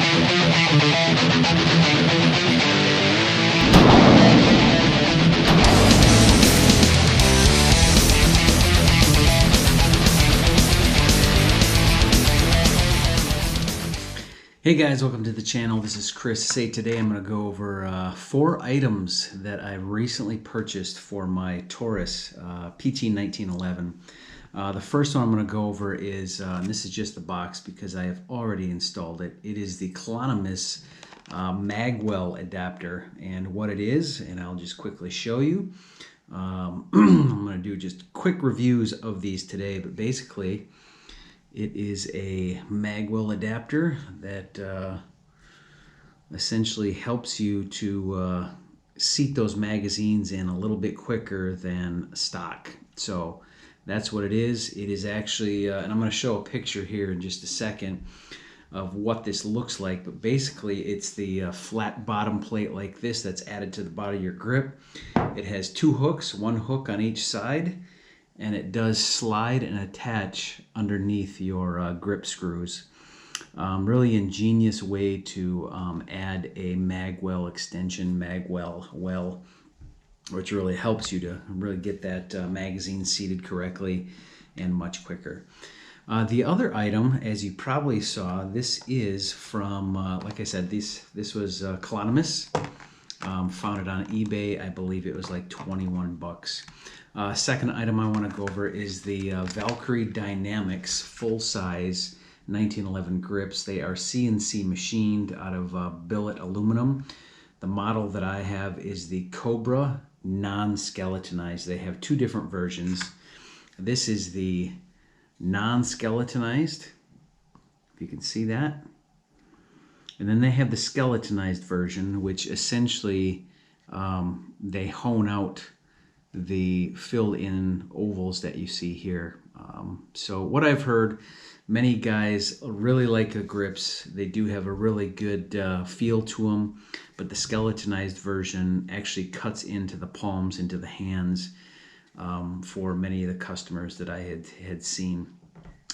Hey guys, welcome to the channel. This is Chris. Today I'm going to go over 4 items that I recently purchased for my Taurus PT 1911. The first one I'm going to go over is, and this is just the box because I have already installed it. It is the Klonimus Magwell adapter, and what it is, and I'll just quickly show you. I'm going to do just quick reviews of these today, but basically it is a Magwell adapter that essentially helps you to seat those magazines in a little bit quicker than stock. So that's what it is. It is actually, and I'm going to show a picture here in just a second of what this looks like, but basically it's the flat bottom plate like this that's added to the bottom of your grip. It has 2 hooks, 1 hook on each side, and it does slide and attach underneath your grip screws. Really ingenious way to add a Magwell extension, Magwell well, which really helps you to really get that magazine seated correctly and much quicker. The other item, as you probably saw, this is from, like I said, this was Klonimus. Found it on eBay. I believe it was like 21 bucks. Second item I want to go over is the Valkyrie Dynamics full-size 1911 grips. They are CNC machined out of billet aluminum. The model that I have is the Cobra non-skeletonized. They have 2 different versions. This is the non-skeletonized, if you can see that. And then they have the skeletonized version, which essentially they hone out the filled-in ovals that you see here. So what I've heard, many guys really like the grips. They do have a really good feel to them, but the skeletonized version actually cuts into the palms, into the hands for many of the customers that I had seen.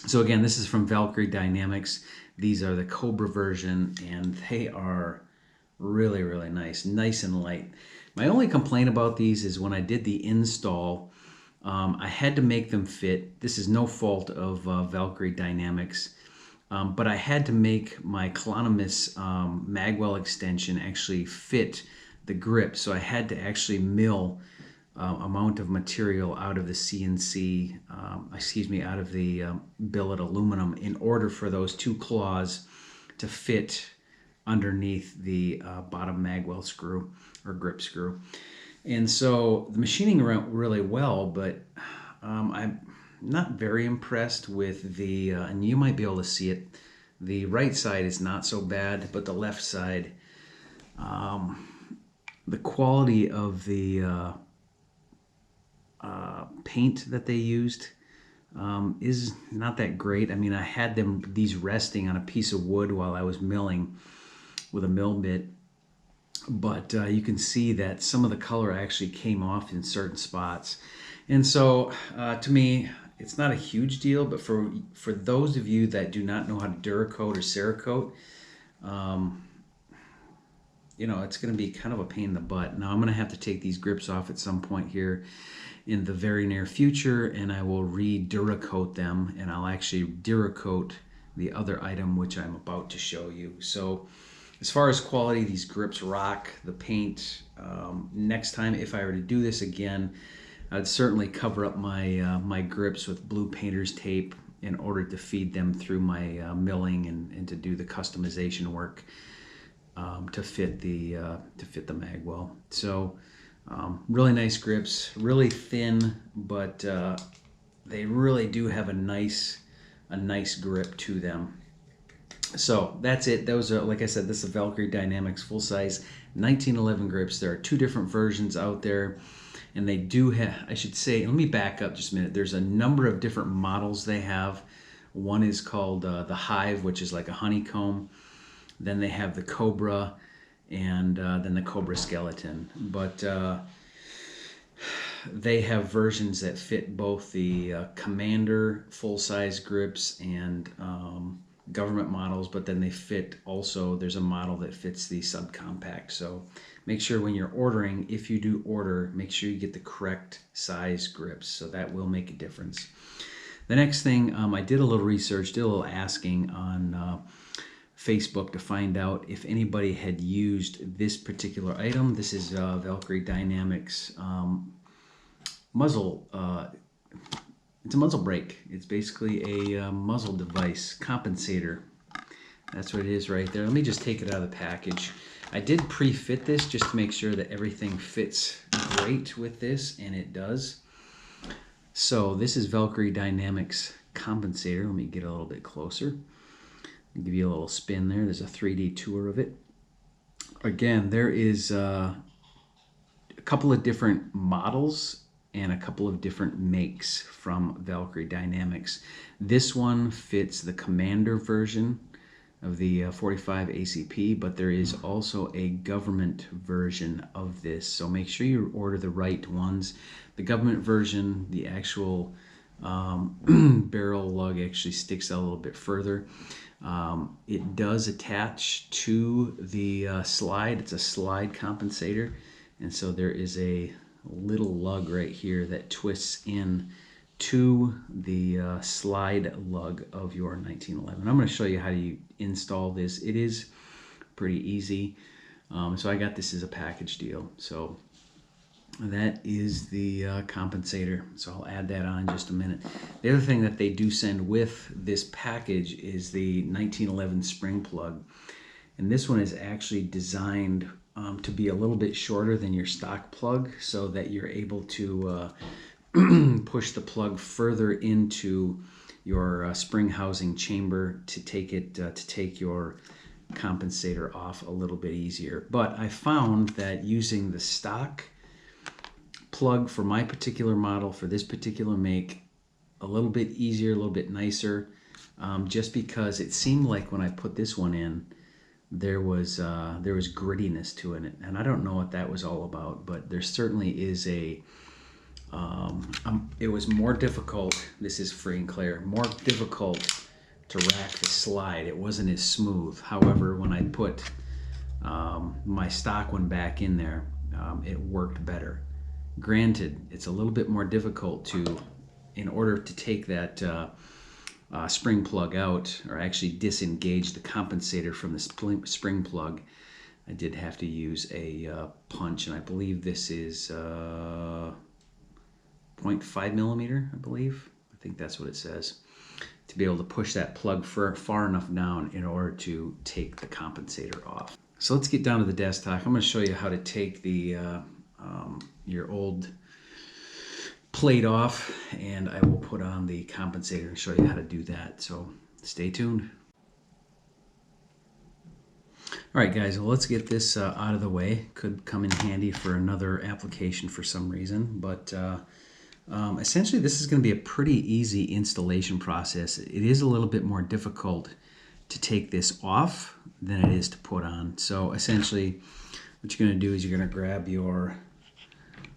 So again, this is from Valkyrie Dynamics. These are the Cobra version, and they are really, really nice and light. My only complaint about these is when I did the install, I had to make them fit. This is no fault of Valkyrie Dynamics, but I had to make my Klonimus Magwell extension actually fit the grip. So I had to actually mill amount of material out of the CNC, out of the billet aluminum in order for those 2 claws to fit underneath the bottom Magwell screw or grip screw. And so the machining went really well, but I'm not very impressed with the, and you might be able to see it, the right side is not so bad, but the left side, the quality of the paint that they used is not that great. I mean, I had these resting on a piece of wood while I was milling with a mill bit, but you can see that some of the color actually came off in certain spots. And so to me, it's not a huge deal, but for those of you that do not know how to Duracoat or Cerakote, you know, it's going to be kind of a pain in the butt. Now I'm going to have to take these grips off at some point here in the very near future, and I will re-Duracoat them, and I'll actually Duracoat the other item which I'm about to show you. So as far as quality, these grips rock. The paint, next time if I were to do this again, I'd certainly cover up my my grips with blue painter's tape in order to feed them through my milling and to do the customization work to fit the Magwell. So really nice grips, really thin, but they really do have a nice grip to them. So that's it. Those are, like I said, this is a Valkyrie Dynamics full-size 1911 grips. There are 2 different versions out there, and they do have, I should say, let me back up just a minute. There's a number of different models they have. One is called the Hive, which is like a honeycomb. Then they have the Cobra, and then the Cobra Skeleton. But they have versions that fit both the Commander full-size grips and government models, but then they fit also, there's a model that fits the subcompact. So make sure when you're ordering, if you do order, make sure you get the correct size grips. So that will make a difference. The next thing, I did a little research, did a little asking on Facebook to find out if anybody had used this particular item. This is Valkyrie Dynamics muzzle. It's a muzzle brake. It's basically a muzzle device compensator. That's what it is right there. Let me just take it out of the package. I did pre-fit this just to make sure that everything fits great with this, and it does. So this is Valkyrie Dynamics Compensator. Let me get a little bit closer. I'll give you a little spin there. There's a 3D tour of it. Again, there is a couple of different models and a couple of different makes from Valkyrie Dynamics. This one fits the Commander version of the 45 ACP, but there is also a government version of this. So make sure you order the right ones. The government version, the actual barrel lug actually sticks out a little bit further. It does attach to the slide. It's a slide compensator, and so there is a little lug right here that twists in to the slide lug of your 1911. I'm going to show you how to install this. It is pretty easy. So I got this as a package deal. So that is the compensator. So I'll add that on in just a minute. The other thing that they do send with this package is the 1911 spring plug. And this one is actually designed to be a little bit shorter than your stock plug, so that you're able to push the plug further into your spring housing chamber to take your compensator off a little bit easier. But I found that using the stock plug for my particular model, for this particular make, a little bit easier, a little bit nicer, just because it seemed like when I put this one in, there was grittiness to it, and I don't know what that was all about, but there certainly is a it was more difficult, this is free and clear, more difficult to rack the slide. It wasn't as smooth. However, when I put my stock one back in there, it worked better. Granted, it's a little bit more difficult in order to take that spring plug out, or actually disengage the compensator from the spring plug. I did have to use a punch, and I believe this is 0.5 millimeter, I believe. I think that's what it says, to be able to push that plug far enough down in order to take the compensator off. So let's get down to the desktop. I'm going to show you how to take the your old plate off, and I will put on the compensator and show you how to do that. So stay tuned. All right, guys, well, let's get this out of the way. Could come in handy for another application for some reason, but essentially this is going to be a pretty easy installation process. It is a little bit more difficult to take this off than it is to put on. So essentially what you're going to do is you're going to grab your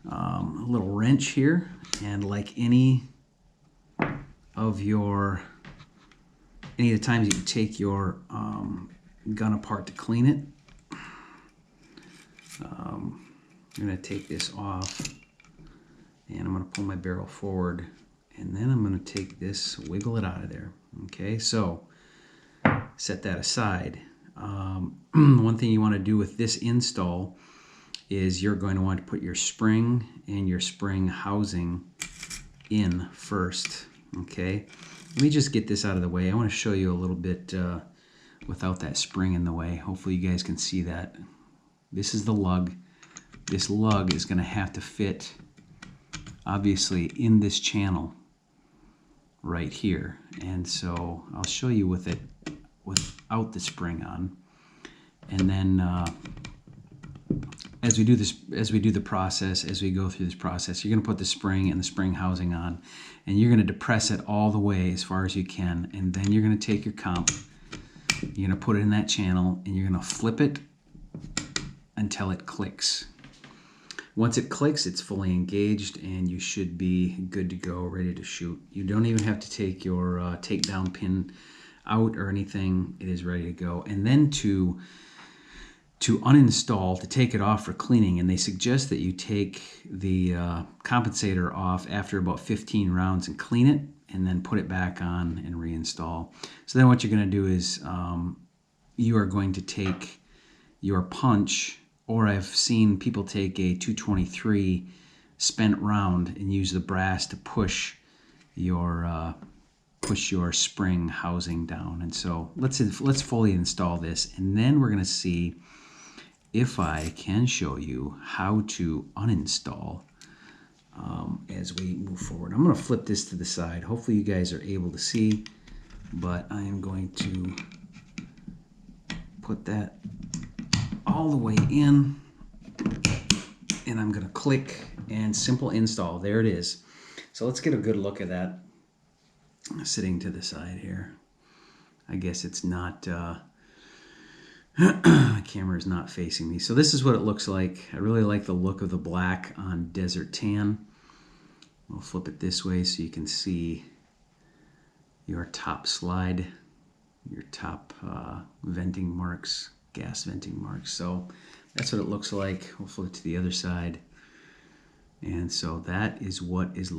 little wrench here, and like any of the times you take your gun apart to clean it, I'm going to take this off, and I'm going to pull my barrel forward, and then I'm going to take this, wiggle it out of there. Okay, so set that aside. One thing you want to do with this install is you're going to want to put your spring and your spring housing in first. Okay, let me just get this out of the way. I want to show you a little bit without that spring in the way. Hopefully you guys can see that. This is the lug. This lug is going to have to fit, obviously, in this channel right here. And so I'll show you with it without the spring on. And then as we do the process, as we go through this process, you're going to put the spring and the spring housing on, and you're going to depress it all the way as far as you can, and then you're going to take your comp, you're going to put it in that channel, and you're going to flip it until it clicks. Once it clicks, it's fully engaged, and you should be good to go, ready to shoot. You don't even have to take your takedown pin out or anything, it is ready to go. And then to uninstall, to take it off for cleaning, and they suggest that you take the compensator off after about 15 rounds and clean it, and then put it back on and reinstall. So then what you're going to do is you are going to take your punch, or I've seen people take a 223 spent round and use the brass to push your spring housing down. And so let's fully install this, and then we're going to see if I can show you how to uninstall as we move forward. I'm going to flip this to the side. Hopefully you guys are able to see, but I am going to put that all the way in, and I'm going to click and simple install. There it is. So let's get a good look at that sitting to the side here. I guess it's not, the camera is not facing me. So this is what it looks like. I really like the look of the black on desert tan. We'll flip it this way so you can see your top slide, your top venting marks, gas venting marks. So that's what it looks like. We'll flip it to the other side. And so that is what it is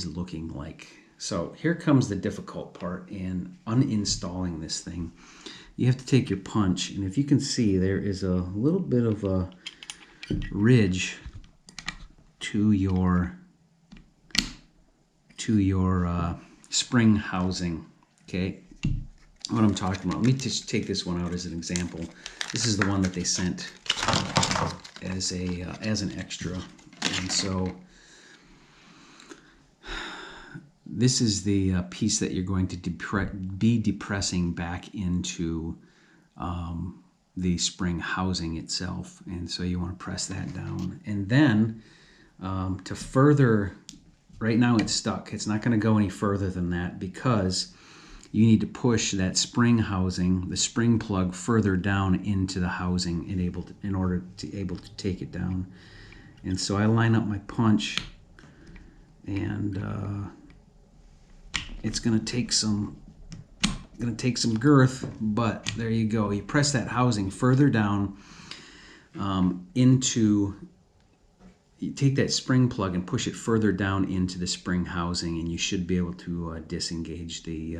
looking like. So here comes the difficult part in uninstalling this thing. You have to take your punch, and if you can see, there is a little bit of a ridge to your spring housing. Okay, what I'm talking about. Let me just take this one out as an example. This is the one that they sent as an extra, and so this is the piece that you're going to be depressing back into the spring housing itself, and so you want to press that down. And then to further, right now it's stuck. It's not going to go any further than that because you need to push that spring housing, the spring plug, further down into the housing in order to able to take it down. And so I line up my punch, and it's going to take some girth, but there you go. You press that housing further down you take that spring plug and push it further down into the spring housing, and you should be able to disengage the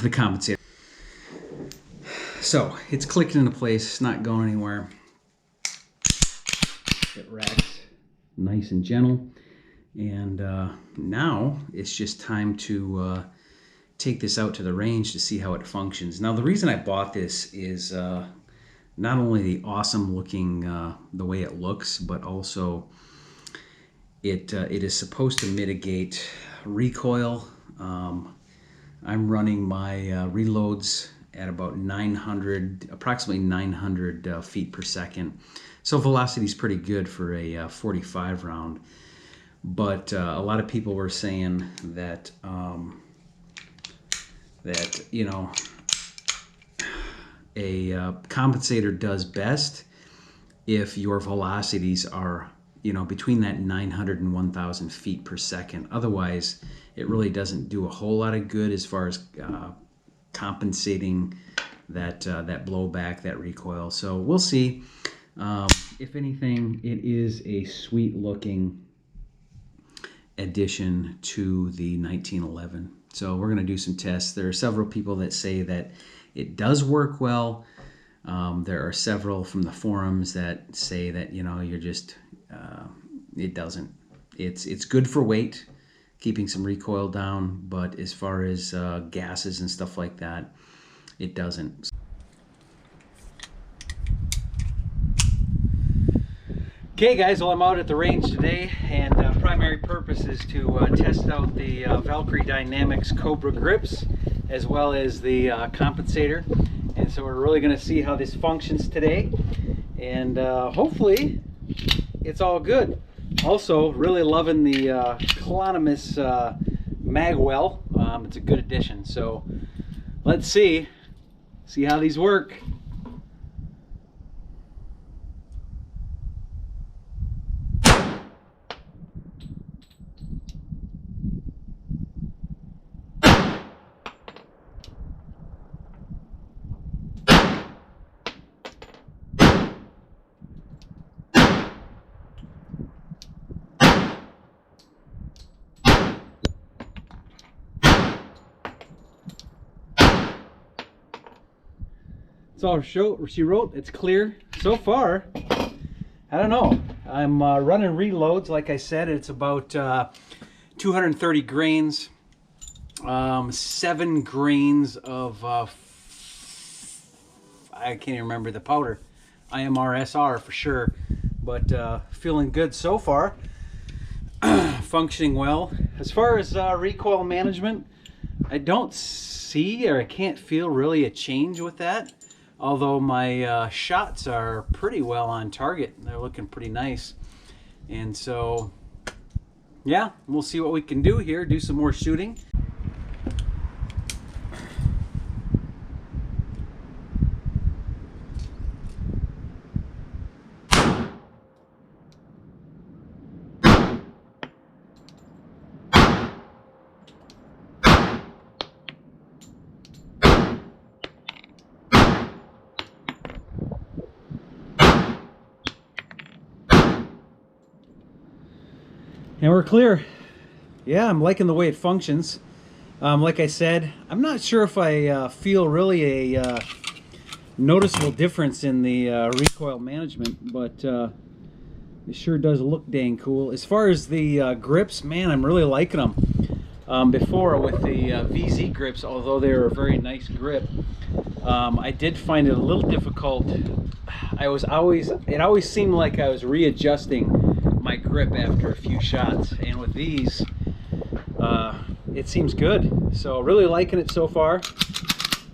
compensator. So it's clicking into place. It's not going anywhere. It racks nice and gentle. And now it's just time to take this out to the range to see how it functions. Now the reason I bought this is not only the awesome looking, the way it looks, but also it is supposed to mitigate recoil. I'm running my reloads at about approximately 900 feet per second. So velocity is pretty good for a 45 round. But a lot of people were saying that you know, a compensator does best if your velocities are, you know, between that 900 and 1,000 feet per second. Otherwise, it really doesn't do a whole lot of good as far as compensating that blowback, that recoil. So we'll see. If anything, it is a sweet looking addition to the 1911. So we're going to do some tests. There are several people that say that it does work well. There are several from the forums that say that, you know, you're just it doesn't. It's good for weight, keeping some recoil down, but as far as gases and stuff like that, it doesn't. Okay guys, well I'm out at the range today, and primary purpose is to test out the Valkyrie Dynamics Cobra grips as well as the compensator. And so we're really going to see how this functions today, and hopefully it's all good. Also really loving the Klonimus Magwell. It's a good addition, so let's see how these work. That's all she wrote. It's clear so far. I don't know. I'm running reloads. Like I said, it's about 230 grains. 7 grains of I can't even remember the powder. IMRSR for sure. But feeling good so far. Functioning well. As far as recoil management, I don't see or I can't feel really a change with that. Although my shots are pretty well on target. They're looking pretty nice. And so, yeah, we'll see what we can do here. Do some more shooting. And we're clear. Yeah, I'm liking the way it functions. Like I said, I'm not sure if I feel really a noticeable difference in the recoil management, but it sure does look dang cool. As far as the grips, man, I'm really liking them. Before with the VZ grips, although they were a very nice grip, I did find it a little difficult. It always seemed like I was readjusting my grip after a few shots, and with these it seems good. So really liking it so far.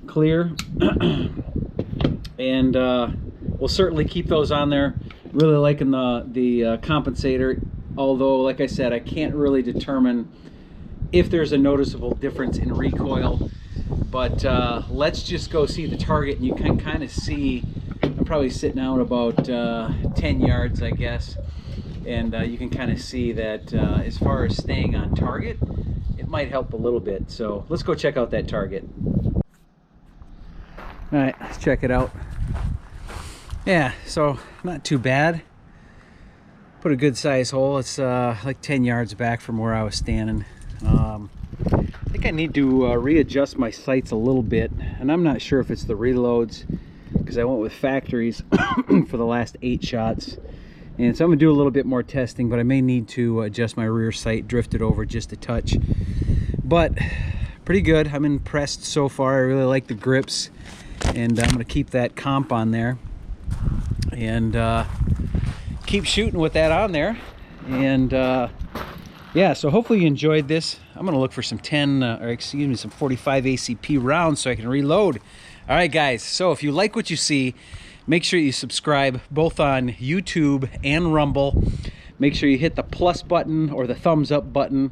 Clear. And we'll certainly keep those on there. Really liking the compensator, although like I said, I can't really determine if there's a noticeable difference in recoil. But let's just go see the target, and you can kind of see I'm probably sitting out about 10 yards, I guess. And you can kind of see that as far as staying on target, it might help a little bit. So let's go check out that target. All right, let's check it out. Yeah, so not too bad. Put a good size hole. It's like 10 yards back from where I was standing. I think I need to readjust my sights a little bit, and I'm not sure if it's the reloads, because I went with factories for the last 8 shots. And so I'm gonna do a little bit more testing, but I may need to adjust my rear sight, drift it over just a touch. But pretty good. I'm impressed so far. I really like the grips, and I'm gonna keep that comp on there and keep shooting with that on there. And yeah, so hopefully you enjoyed this. I'm gonna look for some some 45 ACP rounds so I can reload. All right, guys, so if you like what you see, make sure you subscribe both on YouTube and Rumble. Make sure you hit the plus button or the thumbs up button.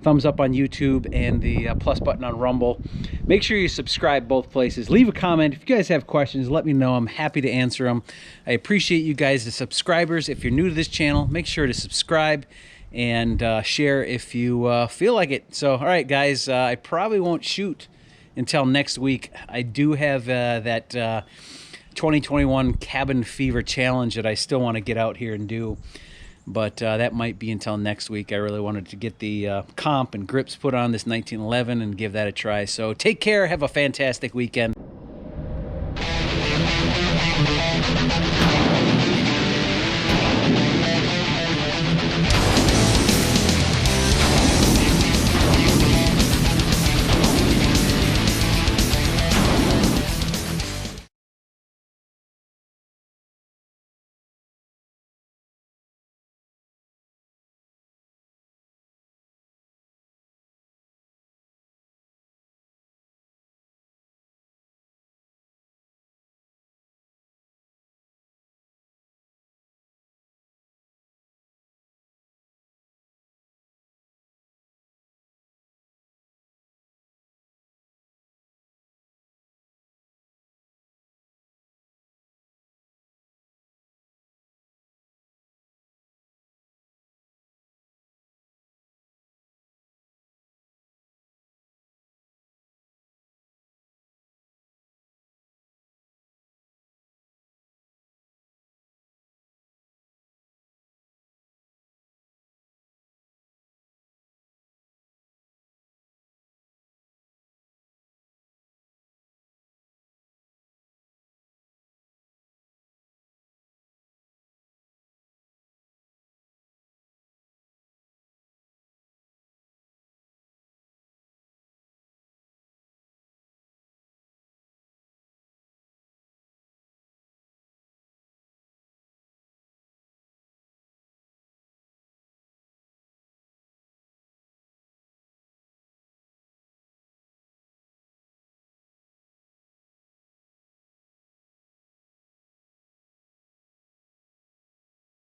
Thumbs up on YouTube and the plus button on Rumble. Make sure you subscribe both places. Leave a comment. If you guys have questions, let me know. I'm happy to answer them. I appreciate you guys, the subscribers. If you're new to this channel, make sure to subscribe and share if you feel like it. So, all right, guys, I probably won't shoot until next week. I do have that 2021 Cabin Fever Challenge that I still want to get out here and do, but that might be until next week. I really wanted to get the comp and grips put on this 1911 and give that a try. So take care. Have a fantastic weekend.